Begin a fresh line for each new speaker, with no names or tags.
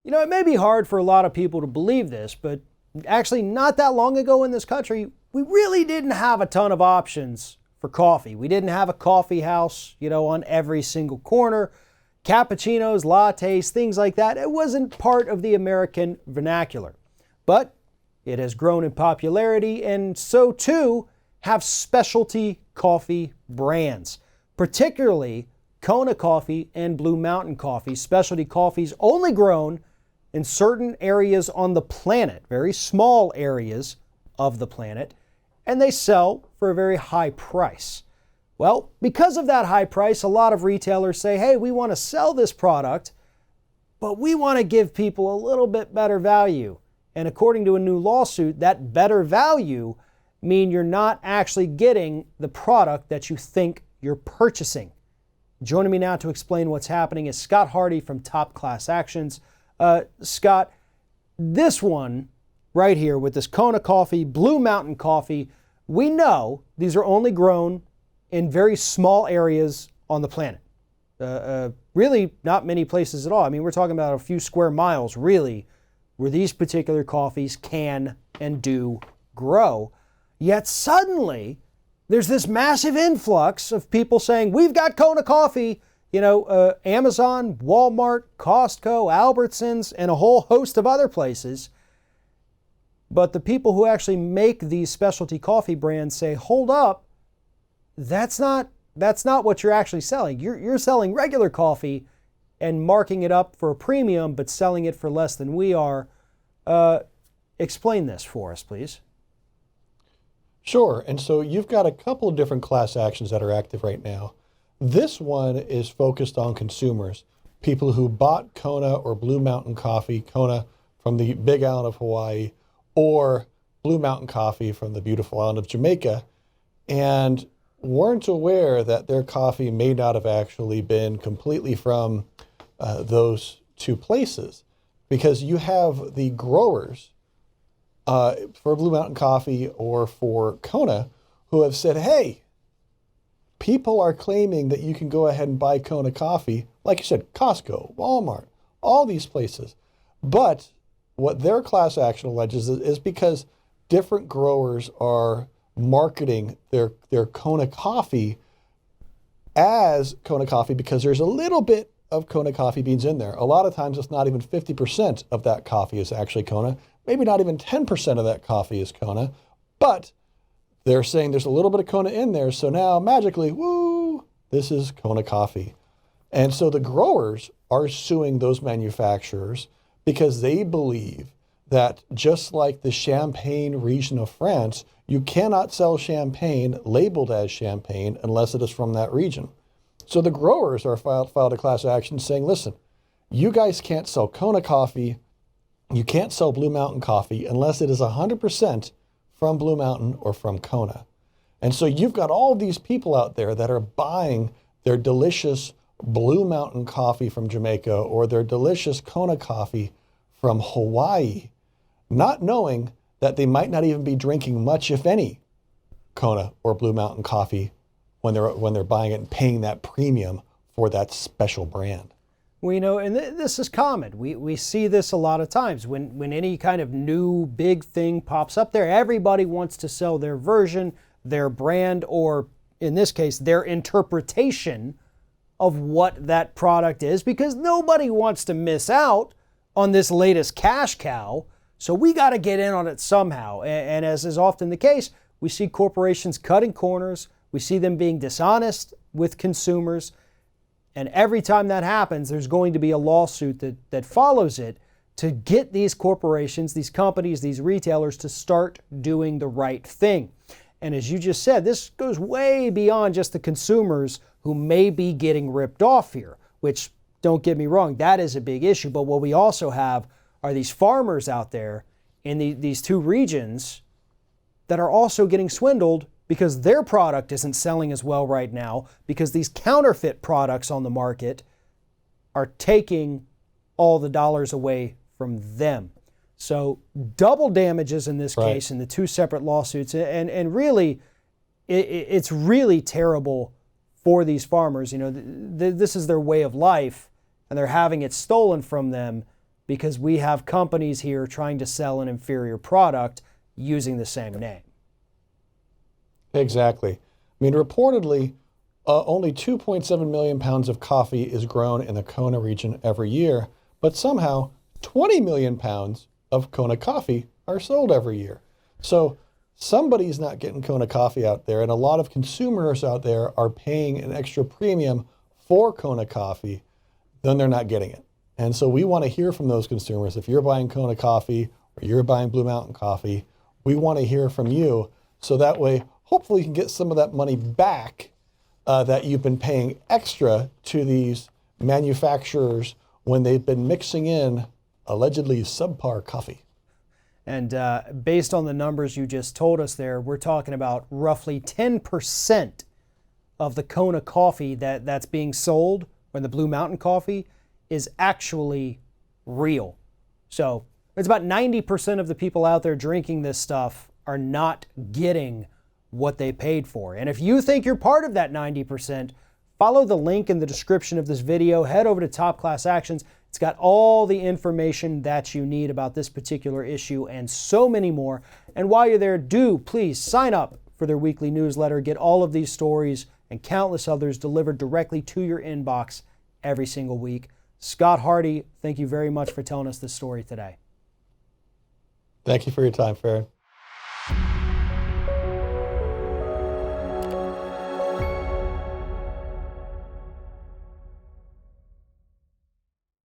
It may be hard for a lot of people to believe this, but actually not that long ago in this country, we really didn't have a ton of options for coffee. We didn't have a coffee house, on every single corner. Cappuccinos, lattes, things like that. It wasn't part of the American vernacular. But it has grown in popularity, and so too have specialty coffee brands, particularly Kona Coffee and Blue Mountain Coffee. Specialty coffees only grown in certain areas on the planet, very small areas of the planet, and they sell for a very high price. Well, because of that high price, a lot of retailers say, hey, we want to sell this product, but we want to give people a little bit better value. And according to a new lawsuit, that better value means you're not actually getting the product that you think you're purchasing. Joining me now to explain what's happening is Scott Hardy from Top Class Actions. Scott, this one right here with this Kona Coffee, Blue Mountain Coffee, we know these are only grown in very small areas on the planet. Really not many places at all. I mean, we're talking about a few square miles, really, where these particular coffees can and do grow. Yet suddenly, there's this massive influx of people saying, we've got Kona Coffee. Amazon, Walmart, Costco, Albertsons, and a whole host of other places. But the people who actually make these specialty coffee brands say, hold up, that's not what you're actually selling. You're selling regular coffee and marking it up for a premium, but selling it for less than we are. Explain this for us, please.
Sure. And so you've got a couple of different class actions that are active right now. This one is focused on consumers, people who bought Kona or Blue Mountain Coffee, Kona from the big island of Hawaii, or Blue Mountain Coffee from the beautiful island of Jamaica, and weren't aware that their coffee may not have actually been completely from those two places. Because you have the growers for Blue Mountain Coffee or for Kona who have said, hey, people are claiming that you can go ahead and buy Kona coffee, like you said, Costco, Walmart, all these places. But what their class action alleges is because different growers are marketing their Kona coffee as Kona coffee because there's a little bit of Kona coffee beans in there. A lot of times it's not even 50% of that coffee is actually Kona. Maybe not even 10% of that coffee is Kona, but they're saying there's a little bit of Kona in there. So now magically, woo, this is Kona coffee. And so the growers are suing those manufacturers because they believe that just like the Champagne region of France, you cannot sell champagne labeled as champagne unless it is from that region. So the growers are filed a class action saying, listen, you guys can't sell Kona coffee, you can't sell Blue Mountain coffee unless it is 100% from Blue Mountain or from Kona. And so you've got all these people out there that are buying their delicious Blue Mountain coffee from Jamaica or their delicious Kona coffee from Hawaii, not knowing that they might not even be drinking much, if any, Kona or Blue Mountain coffee when they're buying it and paying that premium for that special brand.
We know, and this is common. We see this a lot of times. When any kind of new big thing pops up there, everybody wants to sell their version, their brand, or in this case, their interpretation of what that product is, because nobody wants to miss out on this latest cash cow. So we got to get in on it somehow. And as is often the case, we see corporations cutting corners. We see them being dishonest with consumers. And every time that happens, there's going to be a lawsuit that follows it to get these corporations, these companies, these retailers to start doing the right thing. And as you just said, this goes way beyond just the consumers who may be getting ripped off here, which, don't get me wrong, that is a big issue. But what we also have are these farmers out there in these two regions that are also getting swindled because their product isn't selling as well right now, because these counterfeit products on the market are taking all the dollars away from them. So double damages in this case in the two separate lawsuits. And really, it's really terrible for these farmers. You know, this is their way of life, and they're having it stolen from them. because we have companies here trying to sell an inferior product using the same name.
Exactly. I mean, reportedly, only 2.7 million pounds of coffee is grown in the Kona region every year, but somehow 20 million pounds of Kona coffee are sold every year. So somebody's not getting Kona coffee out there, and a lot of consumers out there are paying an extra premium for Kona coffee, then they're not getting it. And so we want to hear from those consumers. If you're buying Kona coffee or you're buying Blue Mountain coffee, we want to hear from you, so that way hopefully you can get some of that money back that you've been paying extra to these manufacturers when they've been mixing in allegedly subpar coffee.
And based on the numbers you just told us there, we're talking about roughly 10% of the Kona coffee that's being sold, or the Blue Mountain coffee, is actually real. So it's about 90% of the people out there drinking this stuff are not getting what they paid for. And if you think you're part of that 90%, follow the link in the description of this video. Head over to Top Class Actions. It's got all the information that you need about this particular issue and so many more. And while you're there, do please sign up for their weekly newsletter. Get all of these stories and countless others delivered directly to your inbox every single week. Scott Hardy, thank you very much for telling us this story today.
Thank you for your time, Farron.